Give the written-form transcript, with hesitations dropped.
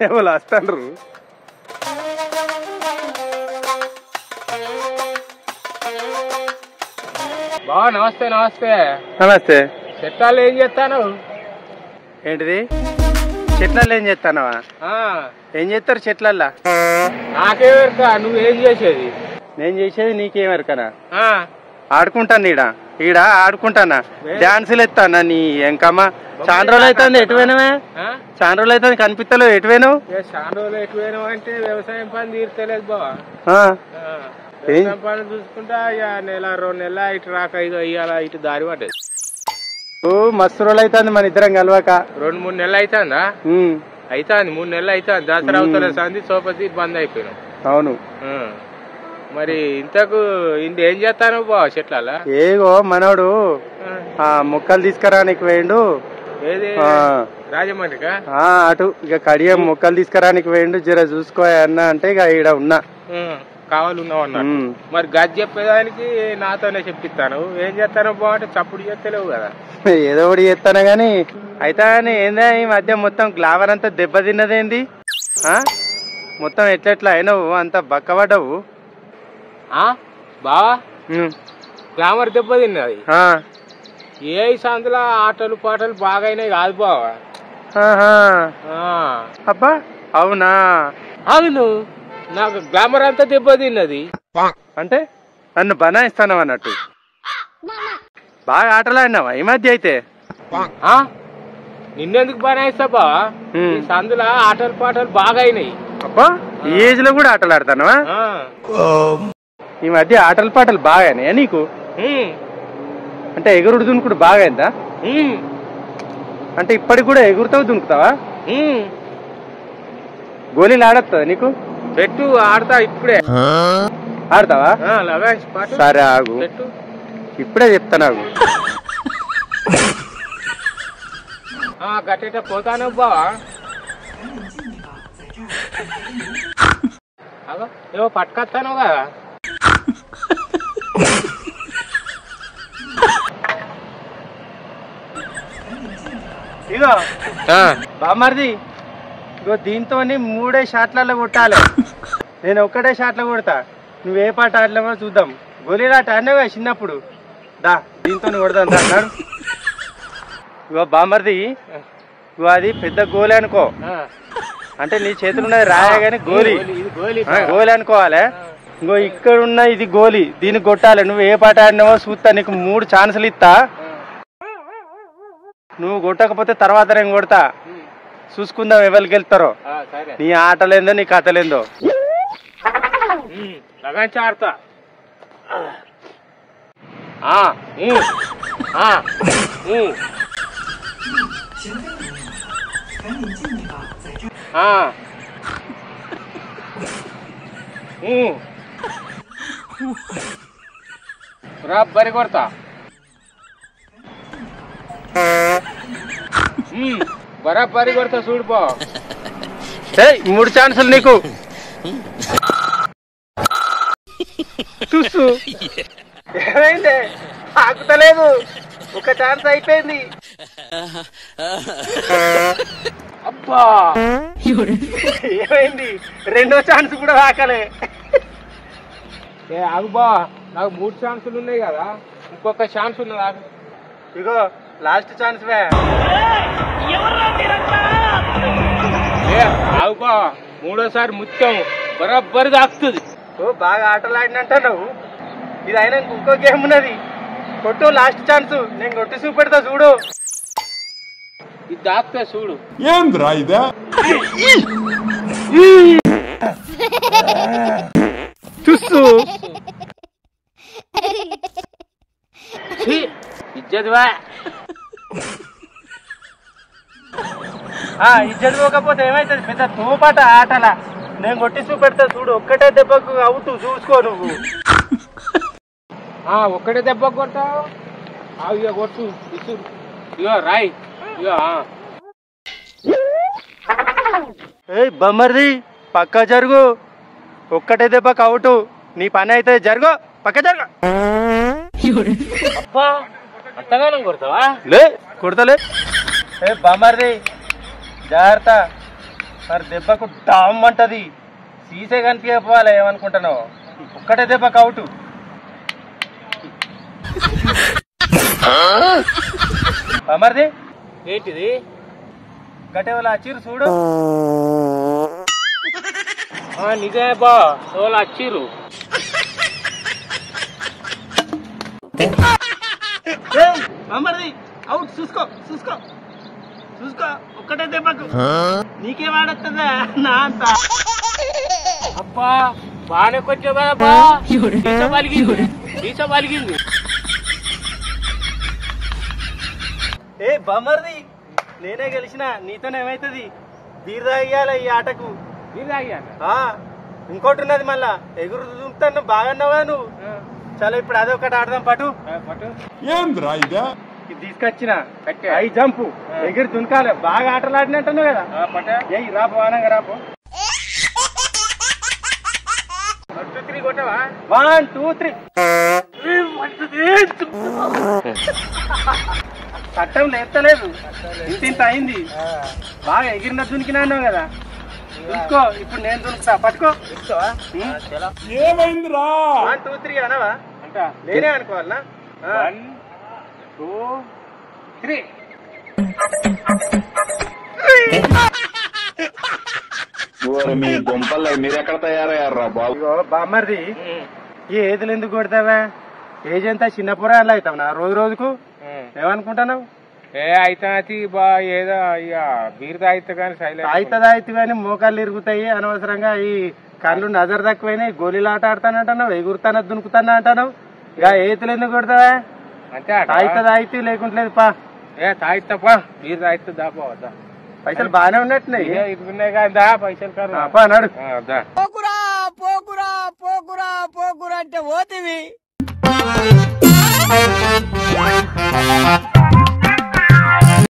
ఎవరు వస్తాండ్రు? బావ నమస్తే. నమస్తే నమస్తే. చెట్టాలు ఏం చేస్తాను? ఏంటిది చెట్లల్లో ఏం చేస్తానవా? ఏం చేస్తారు చెట్లల్లా? నాకేమెరక, నువ్వేం చేసేది? నేను చేసేది నీకేమెరకనా? ఆడుకుంటాను ఈడ ఆడుకుంటానా, డాన్సులు ఎత్తానా. నీ ఎంకమ్మా చాలా రోజులు అవుతుంది. ఎటు పోయినవే? చాలా రోజులు అవుతుంది కనిపిస్తలేవు. ఎటు పోయినావు? చాలా రోజులు ఎటు పోయినావు అంటే వ్యవసాయం పని తీర్చలేదు బావ. పని చూసుకుంటా ఇక నెల 2 నెలల ఇటు రాక ఇదో ఇయ్యాల ఇటు దారి పడ్డది. మస్తు రోజులు అవుతుంది మన ఇద్దరం కలవక. 2-3 నెలలు అవుతుందా? అవుతుంది, 3 నెలలు అవుతుంది. దసరా అవుతలే సంది సోపతి బంద్ అయిపోయినాం. అవును. మరి ఇంతకు ఏం చేస్తాను బావ చెట్ల? ఏగో మనోడు మొక్కలు తీసుకురానికి వేయండు. ఏది రాజమండ్రికా? అటు ఇక కడియం మొక్కలు తీసుకురానికి వేయండు. జర చూసుకో అన్న అంటే ఇక ఈడ ఉన్నా కావాలన్నావు అన్నా. మరి గది చెప్పేదానికి నాతోనే చెప్పిస్తాను. ఏం చేస్తాను బాగుంటే చప్పుడు చేస్తలేవు కదా. ఏదో ఒకటి చేస్తాను గాని అయితే ఏందా ఈ మధ్య మొత్తం గ్లామర్ అంతా దెబ్బతిన్నదేంది? మొత్తం ఎట్లెట్లా అయినావు? అంత బక్కబడ్డావు బావా. గ్లామర్ దెబ్బతిన్నది. ఏ సందులో ఆటలు పాటలు బాగాయినాయి కాదు బావా. అబ్బా అవునా? అవును, నాకు గ్లామర్ అంతా దెబ్బతిన్నది. అంటే నన్ను బనాయిస్తాను అన్నట్టు. బాగా ఆటలాడినావా ఈ మధ్య? అయితే నిన్నెందుకు బనాయిస్తా బావా? సందులో ఆటలు పాటలు బాగా అయినాయి. అబ్బా ఈ ఏజ్ లో కూడా ఆటలు ఆడతానవా? ఈ మధ్య ఆటలు పాటలు బాగానే నీకు? అంటే ఎగురుడు దునుకుడు బాగైందా? అంటే ఇప్పటికి కూడా ఎగురుతావు దునుకుతావా? గోళీలు ఆడొస్తుందా నీకు? పెట్టు ఆడతా. ఇప్పుడే ఆడతావా? సరే ఆగు, ఇప్పుడే చెప్తా. నాకు గట్టేట పోతాను బావా. ఏవో పట్టుకొస్తాను కదా. ఇగో బామ్మర్ది, ఇగో దీంతో 3 షాట్లలో కొట్టాలి. నేను ఒక్కటే షాట్లో కొడతా. నువ్వే పాట ఆడలేమో చూద్దాం. గోళీలాట ఆడినావా చిన్నప్పుడు? దా దీంతో కొడదాం అన్నాడు. ఇగో బామ్మర్ది, ఇగో అది పెద్ద గోలీ అనుకో. అంటే నీ చేతులు ఉన్నది రాయా గాని గోలీ గోలీ అనుకోవాలి. ఇంకో ఇక్కడ ఉన్న ఇది గోలీ, దీనికి కొట్టాలి. నువ్వు ఏ పాట ఆడినావో చూస్తా. నీకు 3 ఛాన్సులు ఇస్తా. నువ్వు కొట్టకపోతే తర్వాత నేను కొడతా. చూసుకుందాం ఎవరికి వెళ్తారో. నీ ఆటలేందో నీ కథలేందో. ఆడతా. బరి కొడతా. బరాబరి కొడతా చూడుపో. 3 ఛాన్సులు నీకు. చూసు ఏమైంది? ఆకుతలేదు. 1 ఛాన్స్ అయిపోయింది. అబ్బా ఏమైంది? 2వ ఛాన్స్ కూడా రాకలే. ఆగుబా, నాకు 3 ఛాన్సులు ఉన్నాయి కదా, ఇంకొక ఛాన్స్ ఉన్నదా? ఇగో లాస్ట్ ఛాన్స్. ఆగుబా, 3వసారి ముత్యం బరాబరి దాకుతుంది. బాగా ఆటలాడినంట నువ్వు. ఇది అయినా ఇంకో గేమ్ ఉన్నది. కొట్టు లాస్ట్ ఛాన్స్. నేను కొట్టి చూపెడతా చూడు. ఇది దాక్తా చూడు. ఏంద్రా ఇదా? చూస్తూ ఇజ్జద్వా. ఇజ్జత్ పోకపోతే ఏమైతుంది? పెద్ద తోపాట ఆటలా. నేను కొట్టి చూపెడతా చూడు. ఒక్కటే దెబ్బకు అవుతూ చూసుకో నువ్వు. ఒక్కటే దెబ్బ కొట్టావు. ఇక కొట్టు ఇసు. ఇగో రాయ్. ఇగో బొమ్మరిది పక్క జరుగు. ఒక్కటే దెబ్బకు అవుటు. నీ పని అయితే జరుగు. పక్క జరుగు. అబ్బా అంతగానం కొడతావా? లే కొడతలే. బొమ్మరిది జాగ్రత్త. మరి దెబ్బకు డామ్ అంటది. సీసే కనిపించకపోవాలి ఏమనుకుంటున్నావు? ఒక్కటే దెబ్బకు అవుట్. మరిది ఏంటిది? గట్టెవల వచ్చిర్రు చూడు. నిజమే బా, వాళ్ళు వచ్చిర్రు. మరిది అవుట్. చూసుకో చూసుకో చూసుకో, ఒక్కటే దెబ్బకు. నీకే వాడొస్తుందా నా అంత? అబ్బా బాగానే కొంచెం కదా బా, వీస పలిగింది. ఏ బమ్మర్ది, నేనే గెలిచిన. నీతోనే ఏమైతుంది? బీర్ తాగియాలి ఈ ఆటకు. మీరు తాగాను. ఇంకోటి ఉన్నది మళ్ళా, ఎగురు దుంకుతాను బాగున్నావా నువ్వు? చాలా ఇప్పుడు అదొకటి ఆడదాం. పటు ఇది తీసుకొచ్చిన హై జంప్, ఎగిరి దునకాలి. బాగా ఆటలు ఆడినట్టున్నావు కదా. ఏ రాపో, ఆనంగా రాపో. 1 2 3 కొట్టవా? 1 2 3. చట్టం లేస్తలేదు, ఇంత అయింది. బాగా ఎగిరిన దునికినా అన్నావు కదా. చూసుకో, ఇప్పుడు నేను దునుకుతా. పట్టుకో. ఏమైందిరా? 1 2 3 అనవా? అంట నేనే అనుకోవాలనా? 1 2 3. మీ గుంపల్లో మీరెక్కడ తయారయ్యారా బాబు? బామ్మర్ది, ఈ ఏదులు ఎందుకు కొడతావా? ఏజ్ అంతా చిన్న పురాలు అవుతావు నా రోజు రోజుకు. ఏమనుకుంటున్నావు? అయితే బా ఏదో ఇక బీర్ తాగితే కానీ తాగితే కానీ మోకాళ్ళు ఇరుగుతాయి. అనవసరంగా ఈ కళ్ళు నజర్ తక్కువైనాయి. గోళీలాట ఆడతానంటున్నావు, ఎగురుతాన దునుకుతానా అంటున్నావు. ఇక ఏతులు ఎందుకు కొడతావా? అంటే తాగితే లేకుంటే లేదు. పా తాగితేపా, బీర్ తాగితే దాపోవద్దా? పైసలు బాగానే ఉన్నట్టున్నాయి. ఇరుకున్నాయి కానీ దా పైసలు కాదు. నడు. పోకురా పోకురా పోకురా పోకురా అంటే పోతివి.